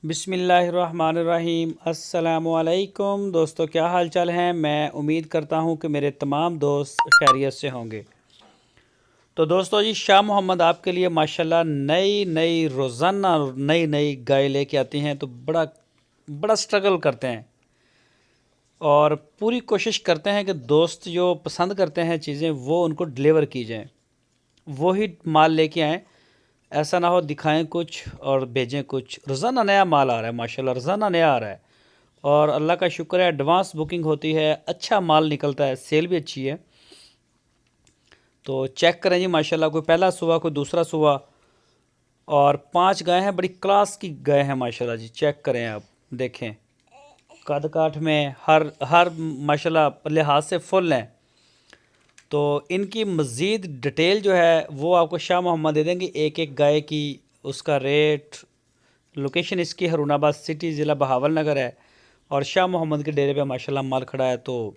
बिस्मिल्लाहिर्रहमानिर्रहीम। अस्सलामुअलैकुम दोस्तों, क्या हाल चाल हैं। मैं उम्मीद करता हूं कि मेरे तमाम दोस्त खैरियत से होंगे। तो दोस्तों जी, शाह मोहम्मद आपके लिए माशाल्लाह नई नई रोज़ाना नई नई गाय लेके आती हैं। तो बड़ा बड़ा स्ट्रगल करते हैं और पूरी कोशिश करते हैं कि दोस्त जो पसंद करते हैं चीज़ें वो उनको डिलीवर की जाएँ, वो ही माल लेके आएँ। ऐसा ना हो दिखाएं कुछ और भेजें कुछ। रोज़ाना नया माल आ रहा है माशाल्लाह, रोज़ाना नया आ रहा है और अल्लाह का शुक्र है एडवांस बुकिंग होती है, अच्छा माल निकलता है, सेल भी अच्छी है। तो चेक करें जी माशाल्लाह, कोई पहला सुबह कोई दूसरा सुबह और 5 गाय हैं, बड़ी क्लास की गाय हैं माशाल्लाह जी। चेक करें आप, देखें कद काठ में हर हर माशाल्लाह लिहाज से फुल हैं। तो इनकी मज़ीद डिटेल जो है वो आपको शाह मोहम्मद दे देंगे, एक एक गाय की, उसका रेट, लोकेशन इसकी हरूनाबाद सिटी, ज़िला बहावल नगर है और शाह मोहम्मद के डेरे पे माशाल्लाह माल खड़ा है। तो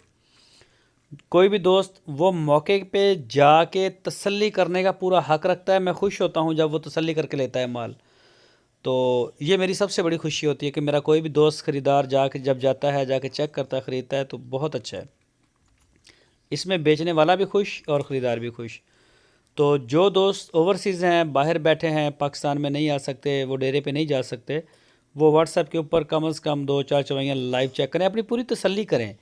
कोई भी दोस्त वो मौके पे जाके तसल्ली करने का पूरा हक रखता है। मैं खुश होता हूँ जब वो तसल्ली करके लेता है माल। तो ये मेरी सबसे बड़ी खुशी होती है कि मेरा कोई भी दोस्त ख़रीदार जाके जब जाता है, जाके चेक करता है, ख़रीदता है, तो बहुत अच्छा है। इसमें बेचने वाला भी खुश और ख़रीदार भी खुश। तो जो दोस्त ओवरसीज़ हैं, बाहर बैठे हैं, पाकिस्तान में नहीं आ सकते, वो डेरे पे नहीं जा सकते, वो व्हाट्सएप के ऊपर कम से कम 2-4 चवाइयाँ लाइव चेक करें, अपनी पूरी तसल्ली करें।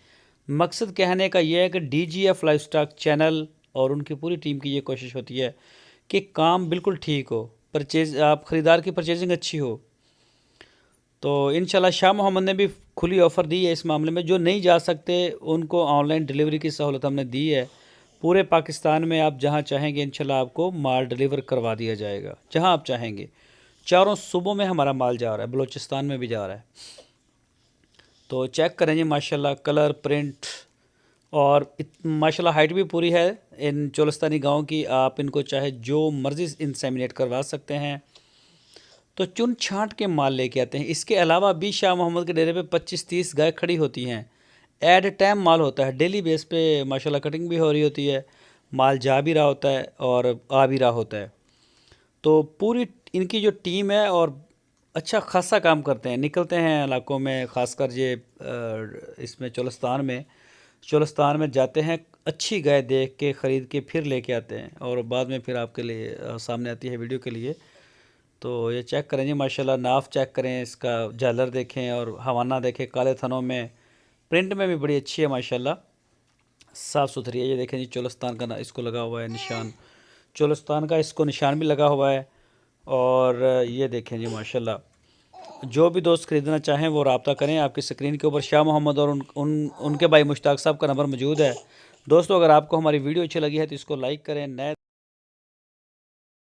मकसद कहने का ये है कि DGF लाइवस्टॉक चैनल और उनकी पूरी टीम की ये कोशिश होती है कि काम बिल्कुल ठीक हो, परचेज आप ख़रीदार की परचेजिंग अच्छी हो। तो इंशाल्लाह शाह मोहम्मद ने भी खुली ऑफ़र दी है इस मामले में। जो नहीं जा सकते उनको ऑनलाइन डिलीवरी की सहूलत हमने दी है। पूरे पाकिस्तान में आप जहां चाहेंगे इंशाल्लाह आपको माल डिलीवर करवा दिया जाएगा, जहां आप चाहेंगे। चारों सूबों में हमारा माल जा रहा है, बलूचिस्तान में भी जा रहा है। तो चेक करें जी माशाल्लाह, कलर, प्रिंट और माशाल्लाह हाइट भी पूरी है इन चोलस्तानी गाँव की। आप इनको चाहे जो मर्ज़ी इंसेमिनेट करवा सकते हैं। तो चुन छांट के माल लेके आते हैं। इसके अलावा भी शाह मोहम्मद के डेरे पे 25-30 गाय खड़ी होती हैं। एट टाइम माल होता है, डेली बेस पे माशाल्लाह कटिंग भी हो रही होती है, माल जा भी रहा होता है और आ भी रहा होता है। तो पूरी इनकी जो टीम है और अच्छा खासा काम करते हैं, निकलते हैं इलाकों में, ख़ासकर ये इसमें चोलस्तान में जाते हैं, अच्छी गाय देख के ख़रीद के फिर लेके आते हैं और बाद में फिर आपके लिए सामने आती है वीडियो के लिए। तो ये चेक करें जी माशाल्लाह, नाफ चेक करें, इसका झालर देखें और हवाना देखें, काले थनों में, प्रिंट में भी बड़ी अच्छी है माशाल्लाह, साफ़ सुथरी है। ये देखें जी चोलस्तान का ना इसको लगा हुआ है निशान, चोलस्तान का इसको निशान भी लगा हुआ है। और ये देखें जी माशाल्लाह, जो भी दोस्त ख़रीदना चाहें वो रब्ता करें। आपकी स्क्रीन के ऊपर शाह मोहम्मद और उनके भाई मुश्ताक साहब का नंबर मौजूद है। दोस्तों, अगर आपको हमारी वीडियो अच्छी लगी है तो इसको लाइक करें। नए